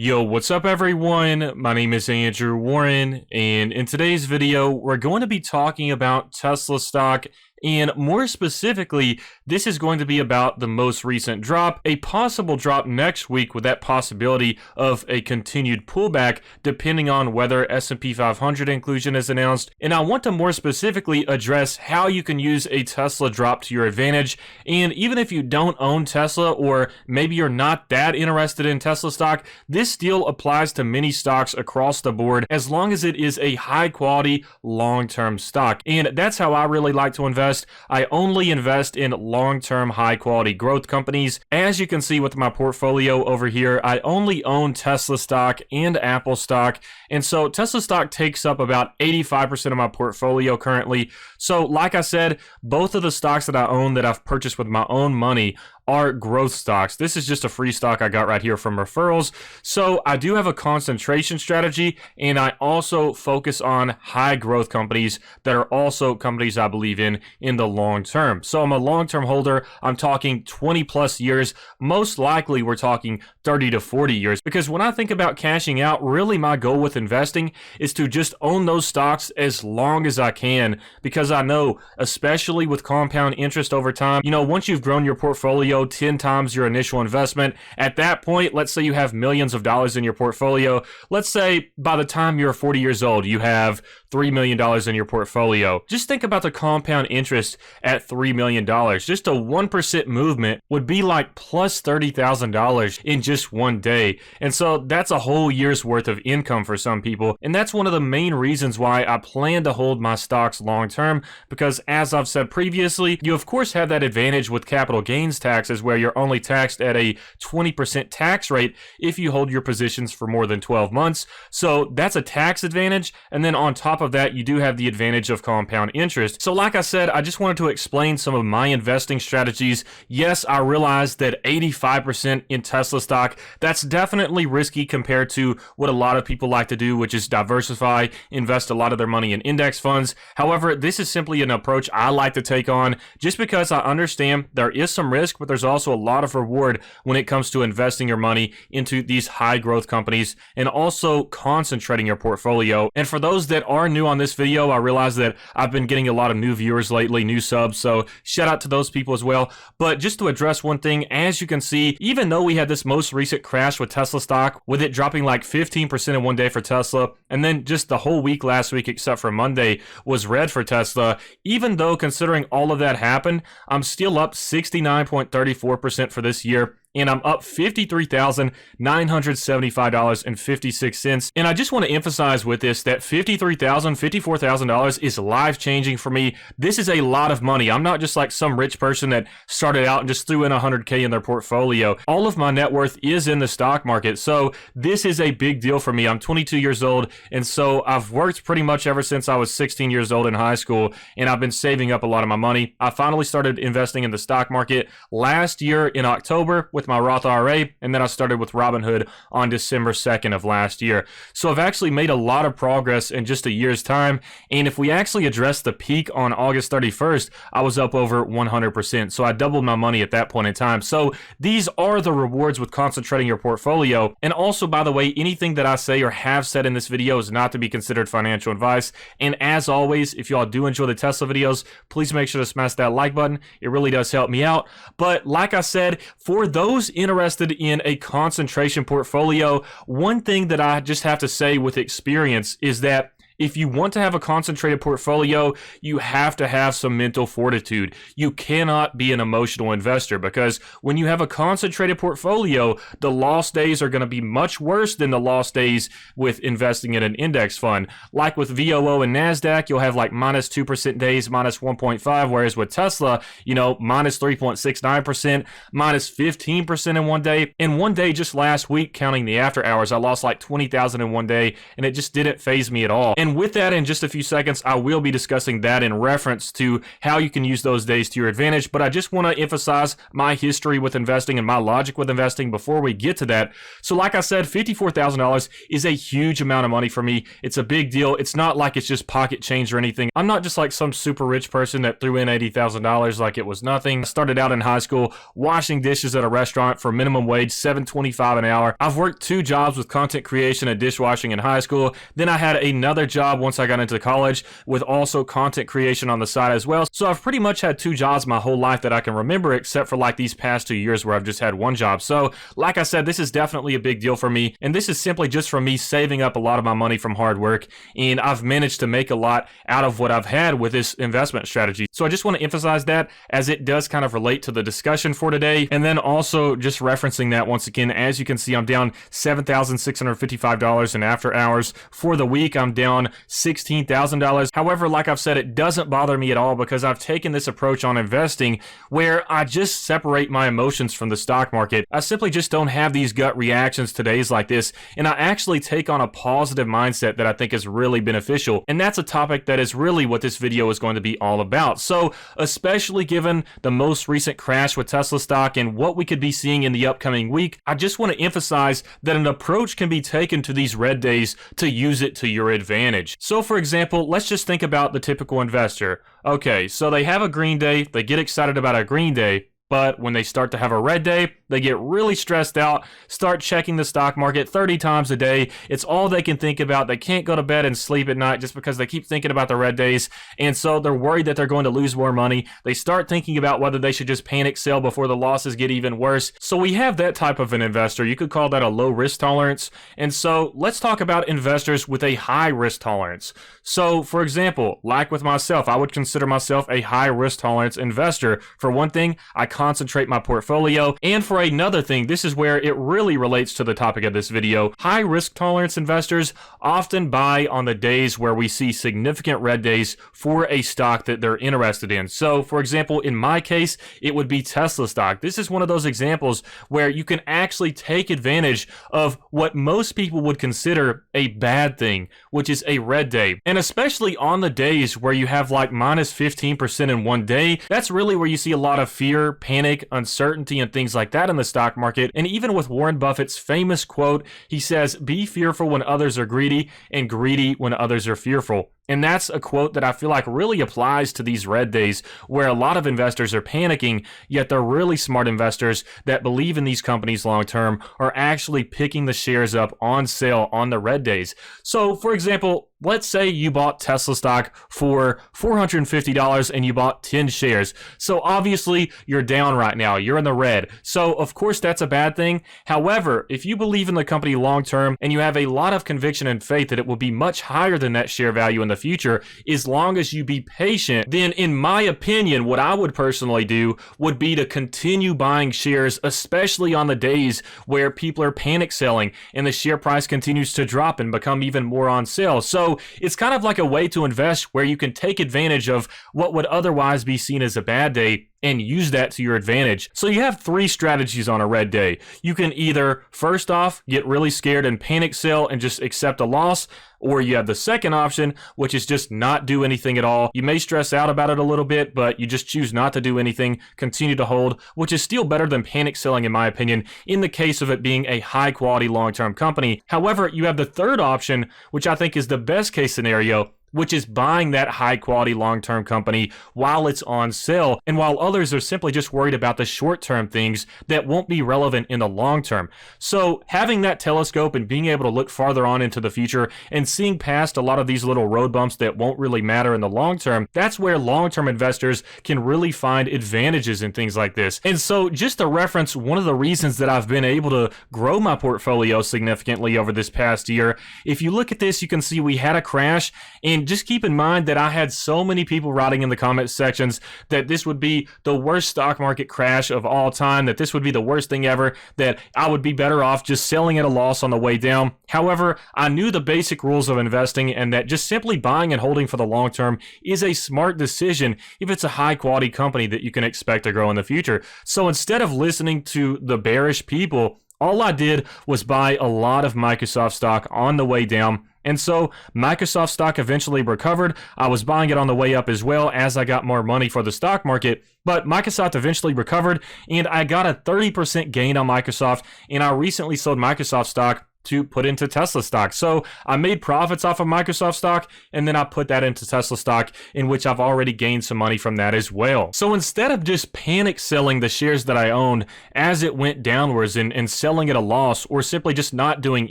Yo, what's up everyone? My name is Andrew Warren, and in today's video, we're going to be talking about Tesla stock, and more specifically, this is going to be about the most recent drop, a possible drop next week with that possibility of a continued pullback depending on whether S&P 500 inclusion is announced. And I want to more specifically address how you can use a Tesla drop to your advantage. And even if you don't own Tesla, or maybe you're not that interested in Tesla stock, this still applies to many stocks across the board as long as it is a high quality long-term stock. And that's how I really like to invest. I only invest in long-term high-quality growth companies. As you can see with my portfolio over here, I only own Tesla stock and Apple stock, and so Tesla stock takes up about 85% of my portfolio currently. So like I said, both of the stocks that I own that I've purchased with my own money are growth stocks. This is just a free stock I got right here from referrals. So I do have a concentration strategy, and I also focus on high growth companies that are also companies I believe in the long term. So I'm a long-term holder. I'm talking 20 plus years. Most likely we're talking 30 to 40 years, because when I think about cashing out, really my goal with investing is to just own those stocks as long as I can, because I know, especially with compound interest over time, once you've grown your portfolio 10 times your initial investment, at that point, let's say you have millions of dollars in your portfolio. Let's say by the time you're 40 years old, you have $3 million in your portfolio. Just think about the compound interest at $3 million. Just a 1% movement would be like plus $30,000 in just one day. And so that's a whole year's worth of income for some people. And that's one of the main reasons why I plan to hold my stocks long term, because as I've said previously, you of course have that advantage with capital gains taxes where you're only taxed at a 20% tax rate if you hold your positions for more than 12 months. So that's a tax advantage. And then on top of that, you do have the advantage of compound interest. So like I said, I just wanted to explain some of my investing strategies. Yes, I realize that 85% in Tesla stock, that's definitely risky compared to what a lot of people like to do, which is diversify, invest a lot of their money in index funds. However, this is simply an approach I like to take on just because I understand there is some risk, but there's also a lot of reward when it comes to investing your money into these high growth companies and also concentrating your portfolio. And for those that are new on this video, I realize that I've been getting a lot of new viewers lately, new subs, so shout out to those people as well. But just to address one thing, as you can see, even though we had this most recent crash with Tesla stock, with it dropping like 15% in one day for Tesla, and then just the whole week last week except for Monday was red for Tesla, even though considering all of that happened, I'm still up 69.34% for this year, and I'm up $53,975.56. And I just want to emphasize with this that $53,000, $54,000 is life-changing for me. This is a lot of money. I'm not just like some rich person that started out and just threw in $100K in their portfolio. All of my net worth is in the stock market, so this is a big deal for me. I'm 22 years old, and so I've worked pretty much ever since I was 16 years old in high school, and I've been saving up a lot of my money. I finally started investing in the stock market last year in October with my Roth IRA, and then I started with Robinhood on December 2nd of last year. So I've actually made a lot of progress in just a year's time, and if we actually address the peak on August 31st, I was up over 100%, so I doubled my money at that point in time. So these are the rewards with concentrating your portfolio. And also, by the way, anything that I say or have said in this video is not to be considered financial advice. And as always, if y'all do enjoy the Tesla videos, please make sure to smash that like button. It really does help me out. But like I said, for those interested in a concentration portfolio, one thing that I just have to say with experience is that if you want to have a concentrated portfolio, you have to have some mental fortitude. You cannot be an emotional investor, because when you have a concentrated portfolio, the lost days are going to be much worse than the lost days with investing in an index fund. Like with VOO and NASDAQ, you'll have like minus 2% days, minus 1.5, whereas with Tesla, minus 3.69%, minus 15% in one day. In one day, just last week, counting the after hours, I lost like 20,000 in one day, and it just didn't faze me at all. And And with that, in just a few seconds, I will be discussing that in reference to how you can use those days to your advantage. But I just want to emphasize my history with investing and my logic with investing before we get to that. So like I said, $54,000 is a huge amount of money for me. It's a big deal. It's not like it's just pocket change or anything. I'm not just like some super rich person that threw in $80,000 like it was nothing. I started out in high school washing dishes at a restaurant for minimum wage, $7.25 an hour. I've worked 2 jobs with content creation and dishwashing in high school. Then I had another job once I got into college with also content creation on the side as well. So I've pretty much had 2 jobs my whole life that I can remember, except for like these past 2 years where I've just had 1 job. So like I said, this is definitely a big deal for me. And this is simply just from me saving up a lot of my money from hard work. And I've managed to make a lot out of what I've had with this investment strategy. So I just want to emphasize that as it does kind of relate to the discussion for today. And then also just referencing that once again, as you can see, I'm down $7,655 in after hours. For the week, I'm down $16,000. However, like I've said, it doesn't bother me at all because I've taken this approach on investing where I just separate my emotions from the stock market. I simply just don't have these gut reactions to days like this, and I actually take on a positive mindset that I think is really beneficial. And that's a topic that is really what this video is going to be all about. So especially given the most recent crash with Tesla stock and what we could be seeing in the upcoming week, I just want to emphasize that an approach can be taken to these red days to use it to your advantage. So for example, let's just think about the typical investor. Okay, so they have a green day, they get excited about a green day, but when they start to have a red day, they get really stressed out, start checking the stock market 30 times a day. It's all they can think about. They can't go to bed and sleep at night just because they keep thinking about the red days. And so they're worried that they're going to lose more money. They start thinking about whether they should just panic sell before the losses get even worse. So we have that type of an investor. You could call that a low risk tolerance. And so let's talk about investors with a high risk tolerance. So for example, like with myself, I would consider myself a high risk tolerance investor. For one thing, I concentrate my portfolio. And for another thing, this is where it really relates to the topic of this video. High risk tolerance investors often buy on the days where we see significant red days for a stock that they're interested in. So for example, in my case, it would be Tesla stock. This is one of those examples where you can actually take advantage of what most people would consider a bad thing, which is a red day. And especially on the days where you have like minus 15% in one day, that's really where you see a lot of fear, panic, uncertainty, and things like that in the stock market. And even with Warren Buffett's famous quote, he says, "Be fearful when others are greedy and greedy when others are fearful." And that's a quote that I feel like really applies to these red days where a lot of investors are panicking, yet the really smart investors that believe in these companies long term are actually picking the shares up on sale on the red days. So for example, let's say you bought Tesla stock for $450 and you bought 10 shares. So obviously you're down right now. You're in the red. So of course that's a bad thing. However, if you believe in the company long term and you have a lot of conviction and faith that it will be much higher than that share value in the future, as long as you be patient, then in my opinion, what I would personally do would be to continue buying shares, especially on the days where people are panic selling and the share price continues to drop and become even more on sale. So it's kind of like a way to invest where you can take advantage of what would otherwise be seen as a bad day and use that to your advantage. So you have 3 strategies on a red day. You can either, first off, get really scared and panic sell and just accept a loss, or you have the second option, which is just not do anything at all. You may stress out about it a little bit, but you just choose not to do anything, continue to hold, which is still better than panic selling in my opinion, in the case of it being a high quality long-term company. However, you have the third option, which I think is the best case scenario, which is buying that high quality long-term company while it's on sale, and while others are simply just worried about the short-term things that won't be relevant in the long term. So having that telescope and being able to look farther on into the future and seeing past a lot of these little road bumps that won't really matter in the long term, that's where long-term investors can really find advantages in things like this. And so just to reference one of the reasons that I've been able to grow my portfolio significantly over this past year, if you look at this, you can see we had a crash. And just keep in mind that I had so many people writing in the comment sections that this would be the worst stock market crash of all time, that this would be the worst thing ever, that I would be better off just selling at a loss on the way down. However, I knew the basic rules of investing and that just simply buying and holding for the long term is a smart decision if it's a high quality company that you can expect to grow in the future. So instead of listening to the bearish people, All I did was buy a lot of Microsoft stock on the way down. And so Microsoft stock eventually recovered. I was buying it on the way up as well as I got more money for the stock market. But Microsoft eventually recovered, and I got a 30% gain on Microsoft. And I recently sold Microsoft stock to put into Tesla stock. So I made profits off of Microsoft stock, and then I put that into Tesla stock, in which I've already gained some money from that as well. So instead of just panic selling the shares that I owned as it went downwards and selling at a loss, or simply just not doing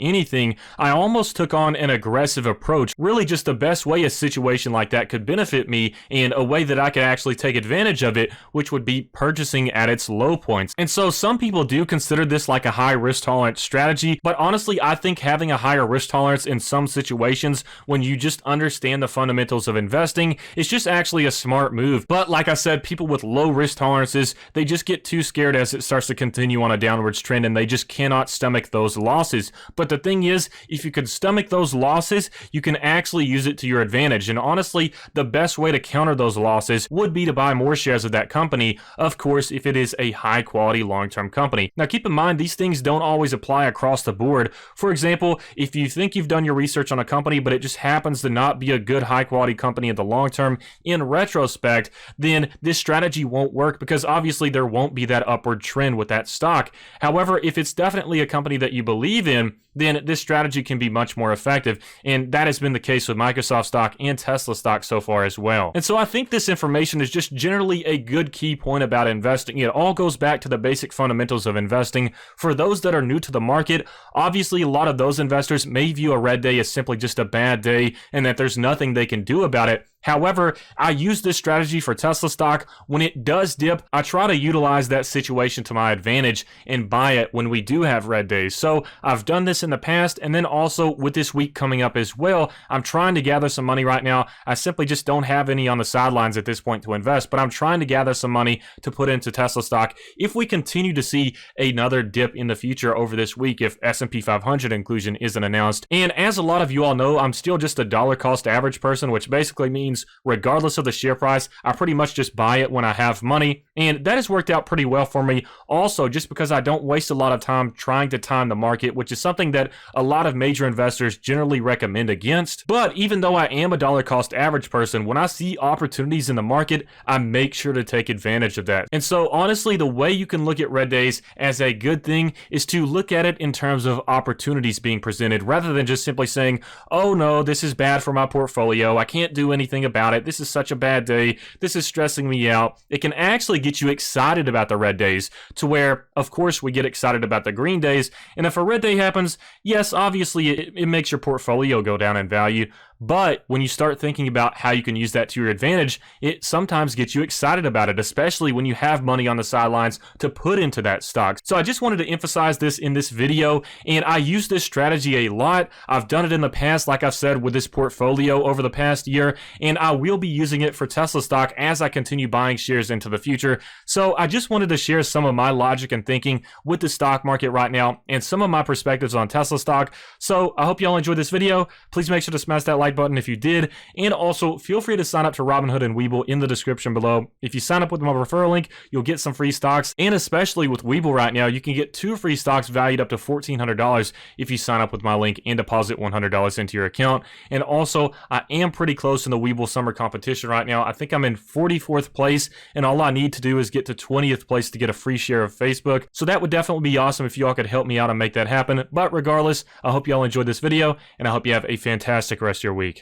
anything, I almost took on an aggressive approach. Really just the best way a situation like that could benefit me, and a way that I could actually take advantage of it, which would be purchasing at its low points. And so some people do consider this like a high risk tolerance strategy, but honestly, I think having a higher risk tolerance in some situations, when you just understand the fundamentals of investing, is just actually a smart move. But like I said, people with low risk tolerances, they just get too scared as it starts to continue on a downwards trend, and they just cannot stomach those losses. But the thing is, if you can stomach those losses, you can actually use it to your advantage. And honestly, the best way to counter those losses would be to buy more shares of that company, of course, if it is a high quality long-term company. Now keep in mind, these things don't always apply across the board. For example, if you think you've done your research on a company, but it just happens to not be a good high quality company in the long term, in retrospect, then this strategy won't work, because obviously there won't be that upward trend with that stock. However, if it's definitely a company that you believe in, then this strategy can be much more effective. And that has been the case with Microsoft stock and Tesla stock so far as well. And so I think this information is just generally a good key point about investing. It all goes back to the basic fundamentals of investing. For those that are new to the market, obviously a lot of those investors may view a red day as simply just a bad day and that there's nothing they can do about it. However, I use this strategy for Tesla stock. When it does dip, I try to utilize that situation to my advantage and buy it when we do have red days. So I've done this in the past, and then also with this week coming up as well, I'm trying to gather some money right now. I simply just don't have any on the sidelines at this point to invest, but I'm trying to gather some money to put into Tesla stock if we continue to see another dip in the future over this week, if S&P 500 inclusion isn't announced. And as a lot of you all know, I'm still just a dollar cost average person, which basically means regardless of the share price, I pretty much just buy it when I have money. And that has worked out pretty well for me also, just because I don't waste a lot of time trying to time the market, which is something that a lot of major investors generally recommend against. But even though I am a dollar cost average person, when I see opportunities in the market, I make sure to take advantage of that. And so honestly, the way you can look at red days as a good thing is to look at it in terms of opportunities being presented, rather than just simply saying, oh no, this is bad for my portfolio, I can't do anything about it, this is such a bad day, this is stressing me out. It can actually get you excited about the red days, to where of course we get excited about the green days. And if a red day happens, yes, obviously it makes your portfolio go down in value, but when you start thinking about how you can use that to your advantage, it sometimes gets you excited about it, especially when you have money on the sidelines to put into that stock. So I just wanted to emphasize this in this video, and I use this strategy a lot. I've done it in the past, like I've said, with this portfolio over the past year, and I will be using it for Tesla stock as I continue buying shares into the future. So I just wanted to share some of my logic and thinking with the stock market right now, and some of my perspectives on Tesla stock. So I hope y'all enjoyed this video. Please make sure to smash that like button if you did, and also feel free to sign up to Robinhood and Webull in the description below. If you sign up with my referral link, you'll get some free stocks, and especially with Webull right now, you can get 2 free stocks valued up to $1,400 if you sign up with my link and deposit $100 into your account. And also, I am pretty close in the Webull summer competition right now. I think I'm in 44th place, and all I need to do is get to 20th place to get a free share of Facebook. So that would definitely be awesome if y'all could help me out and make that happen. But regardless, I hope y'all enjoyed this video, and I hope you have a fantastic rest of your week.